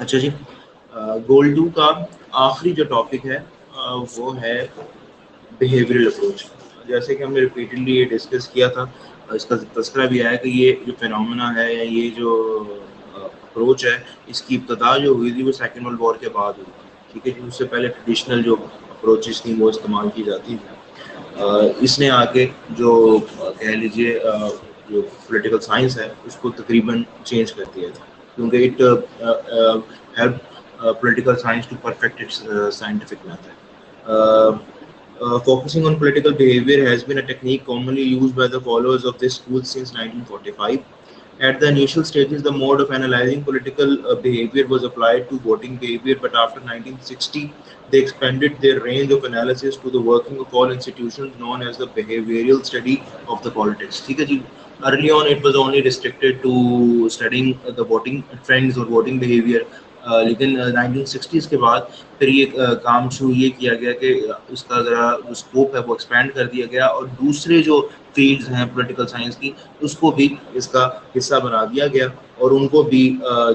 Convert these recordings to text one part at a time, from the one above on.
اچھا جی، گول 2 کا آخری جو ٹاپک ہے وہ ہے بیہیویئرل اپروچ. جیسے کہ ہم نے ریپیٹڈلی یہ ڈسکس کیا تھا، اس کا تذکرہ بھی آیا کہ یہ جو فینومینا ہے یا یہ جو اپروچ ہے، اس کی ابتدا جو ہوئی تھی وہ سیکنڈ ورلڈ وار کے بعد ہوئی تھی. ٹھیک ہے جی، اس سے پہلے ٹریڈیشنل جو اپروچز تھیں وہ استعمال کی جاتی تھیں. اس نے آگے جو کہہ لیجیے جو پولیٹیکل سائنس ہے اس کو تقریباً چینج کر دیا تھا، کیونکہ it help political science to perfect its scientific method. Focusing on political behavior has been a technique commonly used by the followers of this school since 1945. At the initial stages, the mode of analyzing political behavior was applied to voting behavior, but after 1960, they expanded their range of analysis to the working of all institutions known as the behavioral study of the politics. ٹھیک ہے جی. Early on, it was only restricted to studying the voting trends or voting behavior. لیکن 1960s کے بعد پھر یہ کام شروع یہ کیا گیا کہ اس کا ذرا جو اسکوپ ہے وہ ایکسپینڈ کر دیا گیا، اور دوسرے جو فیلڈز ہیں پولیٹیکل سائنس کی اس کو بھی اس کا حصہ بنا دیا گیا، اور ان کو بھی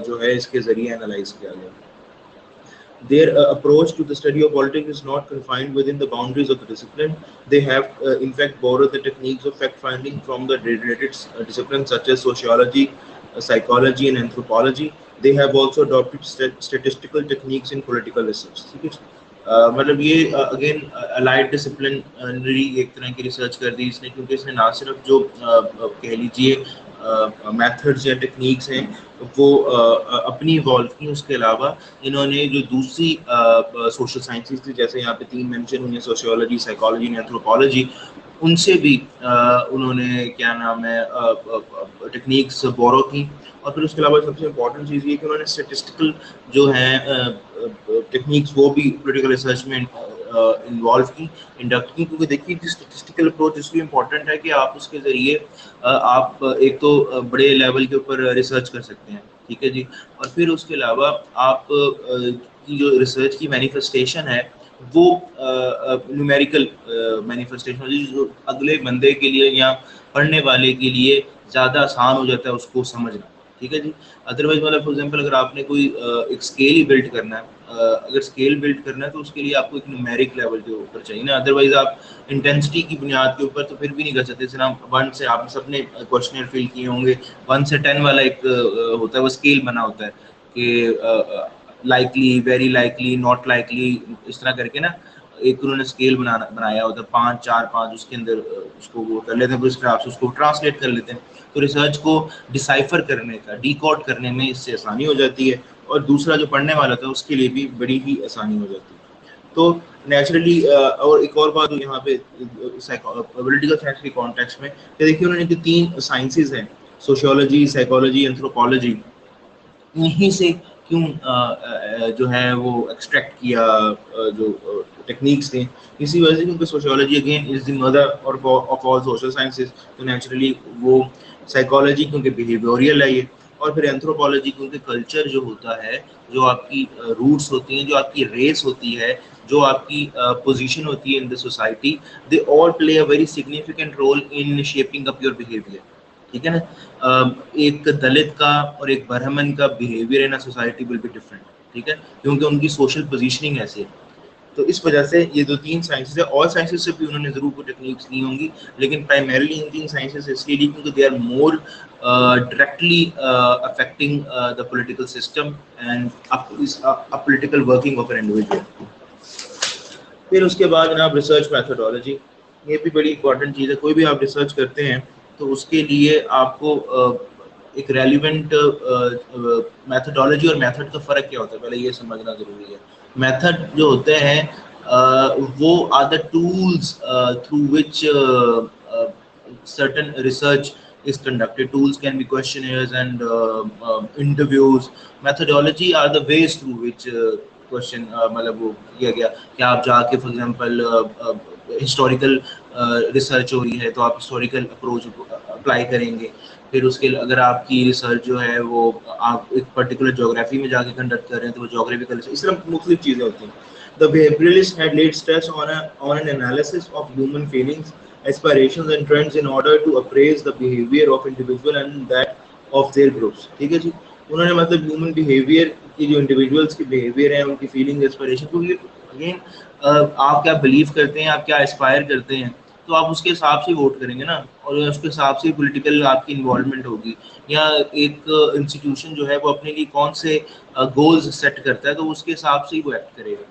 جو ہے اس کے ذریعے انالائز کیا گیا. Their approach to the study of politics is not confined within the boundaries of the discipline. They have, in fact, borrowed the techniques of fact-finding from the related disciplines such as sociology, psychology, and anthropology. They have also adopted statistical techniques in political research. مطلب یہ again allied disciplinary ایک طرح کی research کر دی اس نے، کیونکہ اس نے نہ صرف جو کہہ لیجیے میتھڈز یا ٹیکنیکس ہیں وہ اپنی ایوالو کی، اس کے علاوہ انہوں نے جو دوسری سوشل سائنسز تھی، جیسے یہاں پہ 3 مینشن ہوئی ہیں، سوشیولوجی، سائیکالوجی اینڈ اینتھروپولوجی، ان سے بھی انہوں نے کیا نام ہے ٹیکنیکس بورو کی. اور پھر اس کے علاوہ سب سے امپورٹنٹ چیز یہ کہ انہوں نے اسٹیٹسٹیکل جو ہیں ٹیکنیکس وہ بھی پولیٹیکل ریسرچ میں انوالو کی، انڈکٹ کی. کیونکہ دیکھیے اسٹیٹسٹیکل اپروچ اس لیے امپورٹنٹ ہے کہ آپ اس کے ذریعے آپ ایک تو بڑے لیول کے اوپر ریسرچ کر سکتے ہیں. ٹھیک ہے جی. اور پھر اس کے علاوہ آپ کی جو ریسرچ کی مینیفیسٹیشن ہے وہ نیومیریکل مینیفیسٹیشن ہوتی ہے، جو اگلے بندے کے لیے یا پڑھنے والے کے لیے زیادہ آسان ہو جاتا ہے اس کو سمجھنا. ٹھیک ہے جی. ادروائز مطلب فار ایگزامپل اگر آپ نے کوئی ایک اسکیل ہی بلڈ کرنا ہے، اگر اسکیل بلڈ کرنا ہے تو اس کے لیے آپ کو ایک نیومیرک لیول کے اوپر چاہیے نا. ادروائز آپ انٹینسٹی کی بنیاد کے اوپر تو پھر بھی نہیں کر سکتے. جیسے 1 سے آپ سب نے کوشچنر فل کیے ہوں گے، 1 سے 10 والا ایک ہوتا ہے، وہ اسکیل بنا ہوتا ہے کہ likely, very likely, not likely, اس طرح کر کے نا ایک انہوں نے اسکیل بنایا ہوتا ہے 5 4 5، اس کے اندر اس کو وہ کر لیتے ہیں، پھر اس طرح سے اس کو ٹرانسلیٹ کر لیتے ہیں. تو ریسرچ کو ڈیسائفر کرنے کا، ڈیکوڈ کرنے میں اس سے آسانی ہو جاتی ہے، اور دوسرا جو پڑھنے والا تھا اس کے لیے بھی بڑی ہی آسانی ہو جاتی ہے. تو نیچرلی اور ایک اور بات یہاں پہ پولیٹیکل سائنس کے کانٹیکسٹ میں کہ دیکھیے انہوں نے جو 3 سائنسز ہیں، سوشیولوجی، سائیکالوجی، اینتھروپولوجی، یہیں سے کیوں جو ہے وہ ایکسٹریکٹ کیا جو ٹیکنیکس تھیں، اسی وجہ سے کیونکہ sociology again is the mother of all social sciences. تو نیچرلی وہ سائیکالوجی کیونکہ بیہیویورل ہے یہ، اور پھر اینتھروپولوجی کیونکہ کلچر جو ہوتا ہے، جو آپ کی روٹس ہوتی ہیں، جو آپ کی ریس ہوتی ہے، جو آپ کی پوزیشن ہوتی ہے in the society, they all play a very significant role in shaping up your behaviour. ٹھیک ہے نا. ایک دلت کا اور ایک برہمن کا behaviour in society will be different. ٹھیک ہے، کیونکہ ان کی سوشل پوزیشننگ ایسی ہے. تو اس وجہ سے یہ جو 3 سائنسز ہے، اور سائنسز سے بھی انہوں نے ضرور کوئی ٹیکنیکس لی ہوں گی، لیکن پرائمرلی ان 3 سائنسز اس لیے کیونکہ they are more directly affecting the political system and political working of an individual. پھر اس کے بعد جناب ریسرچ میتھڈالوجی، یہ بھی بڑی امپورٹنٹ چیز ہے. کوئی بھی آپ ریسرچ کرتے ہیں تو اس کے لیے آپ کو ایک ریلیونٹ میتھڈالوجی اور میتھڈ کا فرق کیا ہوتا ہے پہلے یہ سمجھنا ضروری ہے. میتھڈ جو ہوتے ہیں وہ are the tools through which certain research is conducted. Tools can be questionnaires and interviews. Methodology are the ways through which question مطلب وہ کیا گیا کہ آپ جا کے فار ایگزامپل ہسٹوریکل ریسرچ ہو رہی ہے تو آپ ہسٹوریکل اپروچ اپلائی کریں گے. پھر اس کے اگر آپ کی ریسرچ جو ہے وہ آپ ایک پرٹیکولر جغرافی میں جا کے کنڈکٹ کر رہے ہیں تو وہ جغرافیکل ریسرچ، اس طرح مختلف چیزیں ہوتی ہیں. The behavioralists had laid stress on an analysis of human feelings, aspirations and trends in order to appraise the behavior of individual and that of their groups. ٹھیک ہے جی. انہوں نے مطلب ہیومن بیہیویئر کی جو انڈیویجولس کی بیہیویئر ہیں ان کی فیلنگ اسپائریشن، کیونکہ اگین آپ کیا بلیو کرتے ہیں، آپ کیا اسپائر کرتے ہیں، تو آپ اس کے حساب سے ووٹ کریں گے نا، اور اس کے حساب سے پولیٹیکل آپ کی انوالومنٹ ہوگی، یا ایک انسٹیٹیوشن جو ہے وہ اپنے لیے کون سے گولز سیٹ کرتا ہے تو اس کے حساب سے ہی وہ ایکٹ کرے گا.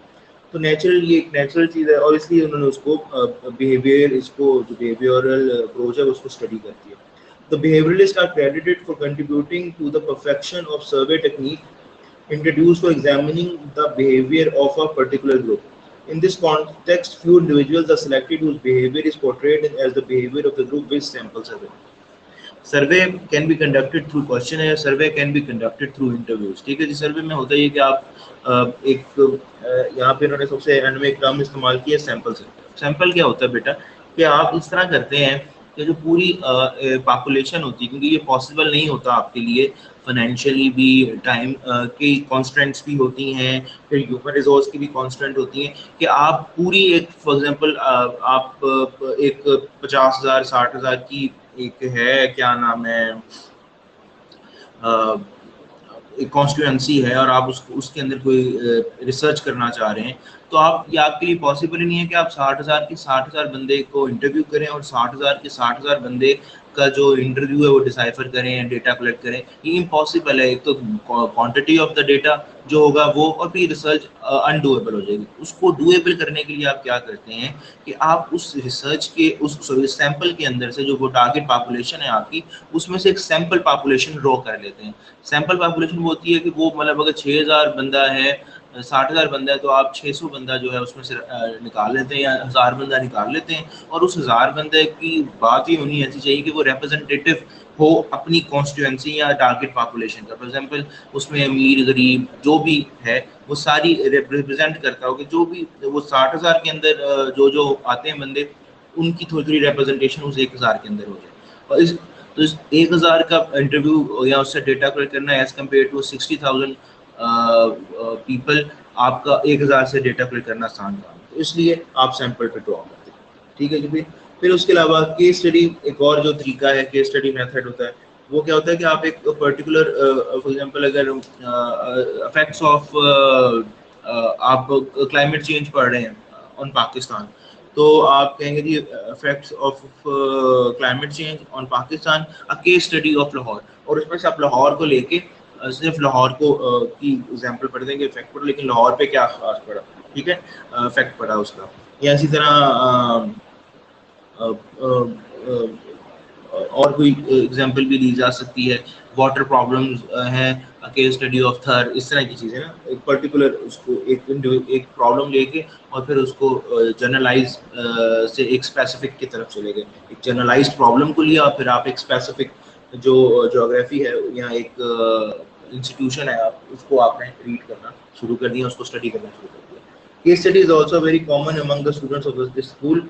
تو نیچرل، یہ ایک نیچرل چیز ہے، اور اس لیے انہوں نے اس کو بیہیویئر، اس کو جو بیہیویئرل اپروچ ہے اس کو اسٹڈی کرتی ہے. The behavioralists are credited for contributing to the perfection of survey technique introduced for examining the behavior of a particular group. In this context, few individuals are selected whose behavior is portrayed as the behavior of the group with sample survey. Survey can be conducted through question ہے، survey can be conducted through interviews. ٹھیک ہے جی. Survey میں ہوتا ہے یہ کہ آپ ایک یہاں پہ انہوں نے سب سے اینڈ میں ایک ٹرم استعمال کی ہے سیمپل سروے. سیمپل کیا ہوتا ہے بیٹا کہ آپ اس طرح کرتے ہیں کہ جو پوری پاپولیشن ہوتی ہے، کیونکہ یہ پاسبل نہیں ہوتا آپ کے لیے، فائنینشیلی بھی، ٹائم کی کانسٹرینٹس بھی ہوتی ہیں، پھر ہیومن ریسورس کی بھی کانسٹرینٹ ہوتی ہیں، کہ آپ پوری ایک فار ایگزامپل آپ ایک 50,000 60,000 کی ایک ہے کیا نام ہے ایک کانسٹیٹوئنسی ہے، اور آپ اس کے اندر کوئی ریسرچ کرنا چاہ رہے ہیں، تو یہ آپ کے لیے پاسبل ہی نہیں ہے کہ آپ 60,000 کی 60,000 بندے کو انٹرویو کریں اور 60,000 کے 60,000 بندے کا جو انٹرویو ہے وہ ڈیسائفر کریں، ڈیٹا کلیکٹ کریں. یہ امپاسبل ہے. ایک تو کوانٹٹی آف دا ڈیٹا جو ہوگا وہ، اور بھی ریسرچ انڈویبل ہو جائے گی. اس کو ڈویبل کرنے کے لیے آپ کیا کرتے ہیں کہ آپ اس ریسرچ کے اس سیمپل کے اندر سے جو وہ ٹارگیٹ پاپولیشن ہے آپ کی، اس میں سے ایک سیمپل پاپولیشن ڈرا کر لیتے ہیں. سیمپل پاپولیشن وہ ہوتی ہے کہ وہ مطلب اگر 6,000 بندہ ہے، 60,000 بندہ ہے، تو آپ 600 بندہ جو ہے اس میں سے نکال لیتے ہیں، یا 1000 بندہ نکال لیتے ہیں، اور اس 1000 بندے کی بات ہی ہونی ایسی چاہیے کہ وہ ریپرزنٹیٹیو ہو اپنی کانسٹیٹوئنسی یا ٹارگیٹ پاپولیشن کا. فار ایگزامپل اس میں امیر غریب جو بھی ہے وہ ساری ریپرزینٹ کرتا ہو، کہ جو بھی وہ 60,000 کے اندر جو آتے ہیں بندے، ان کی تھوڑی تھوڑی ریپرزنٹیشن اس 1,000 کے اندر ہو جائے. اور تو اس 1,000 کا انٹرویو یا اس سے ڈیٹا کلیکٹ کرنا ایز کمپیئر ٹو 60,000 پیپل، آپ کا 1,000 سے ڈیٹا کلیکٹ کرنا آسان کام ہے. تو اس لیے آپ سیمپل پہ ڈرا کرتے ہیں. ٹھیک ہے جی. پھر اس کے علاوہ کیس اسٹڈی ایک اور جو طریقہ ہے، کیس اسٹڈی میتھڈ ہوتا ہے، وہ کیا ہوتا ہے کہ آپ ایک پرٹیکولر فار ایگزامپل اگر افیکٹس آف آپ کلائمیٹ چینج پڑھ رہے ہیں آن پاکستان، تو آپ کہیں گے جی effects of climate change on Pakistan, case study of Lahore, اور اس میں سے آپ لاہور کو لے کے صرف لاہور کو کی ایگزامپل پڑھ دیں گے افیکٹ پڑا، لیکن لاہور پہ کیا خاص پڑا. ٹھیک ہے، افیکٹ پڑا اس کا. یا اسی طرح اور کوئی ایگزامپل بھی دی جا سکتی ہے. واٹر پرابلمز ہیں، کیس اسٹڈی آف تھر، اس طرح کی چیزیں نا. ایک پرٹیکولر اس کو ایک پرابلم لے کے اور پھر اس کو جنرلائز سے ایک اسپیسیفک کی طرف چلے گئے. ایک جنرلائزڈ پرابلم کو لیا، پھر آپ ایک اسپیسیفک جو جغرافی ہے یا ایک انسٹیٹیوشن ہے، اس کو آپ نے ریڈ کرنا شروع کر دیا، اس کو اسٹڈی کرنا شروع کر دیا. Case study is also very common among the students of the school.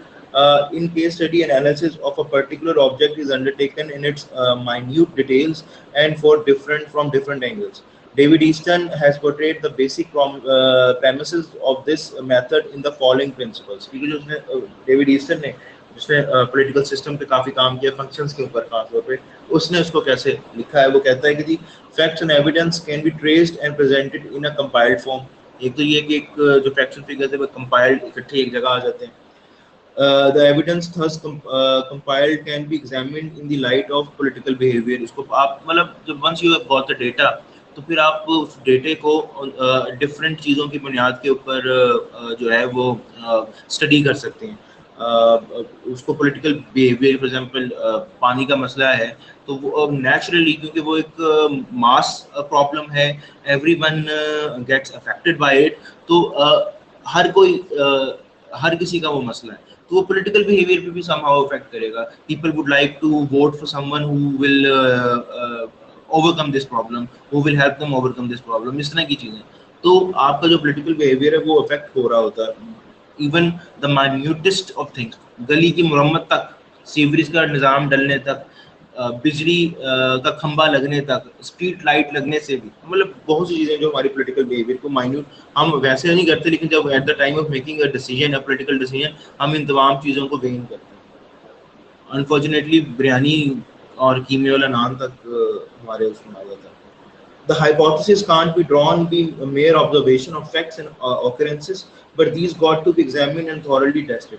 In case study, analysis of a particular object is undertaken in its minute details and from different angles. David Easton has portrayed the basic premises of this method in the following principles. کیونکہ جو اس نے David Aston نے جس نے political system پہ کافی کام کیا، functions کے اوپر خاص طور پہ، اس نے اس کو کیسے لکھا ہے. وہ کہتا ہے کہ جی facts and evidence can be traced and presented in a compiled form. ایک تو یہ کہ ایک جو فیکچر فگرز ہے وہ کمپائلڈ اکٹھے ایک جگہ آ جاتے ہیں. The evidence thus compiled can be examined in the light of political behavior. اس کو آپ مطلب جب once you have got the data تو پھر آپ اس ڈیٹے کو ڈفرینٹ چیزوں کی بنیاد کے اوپر جو ہے وہ اسٹڈی کر سکتے ہیں. اس کو پولیٹیکل بیہیویئر، فار ایگزامپل پانی کا مسئلہ ہے تو وہ نیچرلی کیونکہ وہ ایک ماس پرابلم ہے، every one gets affected by it, تو ہر کسی کا وہ مسئلہ ہے، تو وہ پولیٹیکل بیہیویئر پہ بھی سم ہاؤ افیکٹ کرے گا. People would like to vote for someone who will overcome this problem, who will help them overcome this problem. اس طرح کی چیزیں. تو آپ کا جو پولیٹیکل بیہیویئر ہے وہ افیکٹ ہو رہا ہوتا ہے. ایون دا مائنیوٹسٹ آف تھنگس، گلی کی مرمت تک، سیوریج کا نظام ڈلنے تک، بجلی کا کھمبا لگنے تک، اسٹریٹ لائٹ لگنے سے بھی، مطلب بہت سی چیزیں جو ہماری پولیٹیکل بیہیویئر کو مائنیوٹ ہم ویسے نہیں کرتے، لیکن جب at the time of making a decision, a political decision, ہم ان تمام چیزوں کو گین کرتے ہیں. انفارچونیٹلی بریانی اور کیمے والا نان تک ہمارے اس میں آ جاتا ہے. The hypothesis can't be drawn be a mere observation of facts and occurrences, but these got to be examined and thoroughly tested.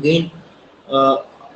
Again,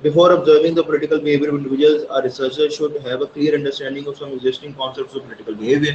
Before observing the political behavior of individuals, a researcher should have a clear understanding of some existing concepts of political behavior.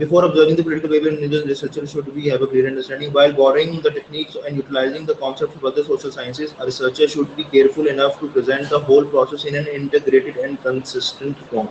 Before observing the political behavior, researcher should have a clear understanding. While borrowing the techniques and utilizing the concepts of other social sciences, a researcher should be careful enough to present the whole process in an integrated and consistent form.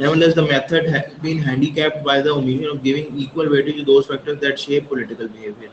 nevertheless the method has been handicapped by the omission of giving equal weightage to those factors that shape political behavior.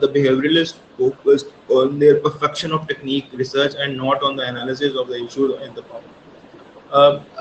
the behavioralist focused on their perfection of technique, research and not on the analysis of the issue and the problem.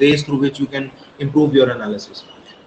ways through which you can improve your analysis.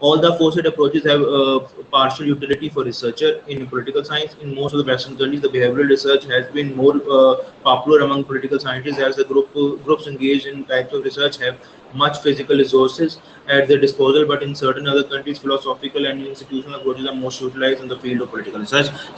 All the aforesaid approaches have partial utility for researcher in political science. In most of the Western countries, the behavioral research has been more popular among political scientists as the groups engaged in types of research have much physical resources at their disposal, but in certain other countries, philosophical and institutional approaches are most utilized in the field of political research.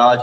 large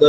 the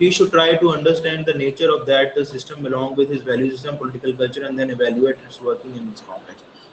he should try to understand the nature of that system along with his value system, political culture and then evaluate its working in its context.